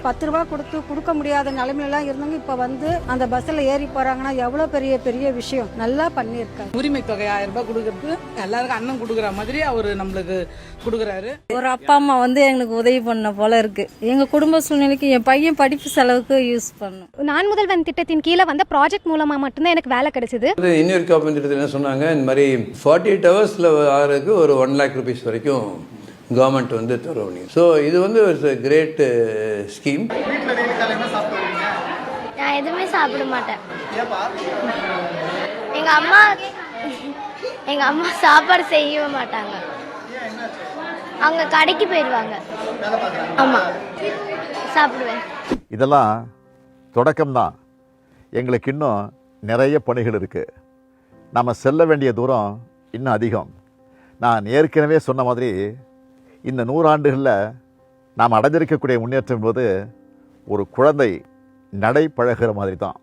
10 ரூபா கொடுத்து கொடுக்க முடியாத நிலைமையெல்லாம் இருந்தவங்க இப்போ வந்து அந்த பஸ்ஸில் ஏறி போகிறாங்கன்னா எவ்வளோ பெரிய பெரிய விஷயம். நல்லா பண்ணியிருக்காங்க. உரிமை தொகை 1000 ரூபாய் கொடுக்கறது எல்லாருக்கும் அண்ணன் கொடுக்குற மாதிரி அவர் நம்மளுக்கு கொடுக்குறாரு. ஒரு அப்பா அம்மா வந்து எங்களுக்கு உதவி பண்ண போல இருக்கு. எங்க குடும்ப சூழ்நிலைக்கு என் பையன் படிப்பு செலவுக்கு யூஸ் பண்ணும். நான் முதல்வன் திட்டத்தின் கீழே வந்த ப்ராஜெக்ட் மூலமா மட்டும்தான் எனக்கு வேலை கிடைச்சது. இன்னொரு காப்பீடு திட்டத்தில் என்ன சொன்னாங்க, இந்த மாதிரி 48 ஹவர்ஸில் ஆகிறதுக்கு ஒரு 1 lakh rupees வரைக்கும் கவர்மெண்ட் வந்து தருவோம். ஸோ இது வந்து ஒரு கிரேட் ஸ்கீம். நான் எதுவுமே சாப்பிட மாட்டேன். எங்க அம்மா சாப்பாடு செய்யவே மாட்டாங்க. அவங்க கடைக்கு போயிடுவாங்க. ஆமா, சாப்பிடுவேன். இதெல்லாம் தொடக்கம்தான். எங்களுக்கு இன்னும் நிறைய பணிகள் இருக்கு. நம்ம செல்ல வேண்டிய தூரம் இன்னும் அதிகம். நான் ஏற்கனவே சொன்ன மாதிரி இந்த 100 ஆண்டுகளில் நாம் அடைஞ்சிருக்கக்கூடிய முன்னேற்றம் என்பது ஒரு குழந்தை நடை பழகிற மாதிரி தான்.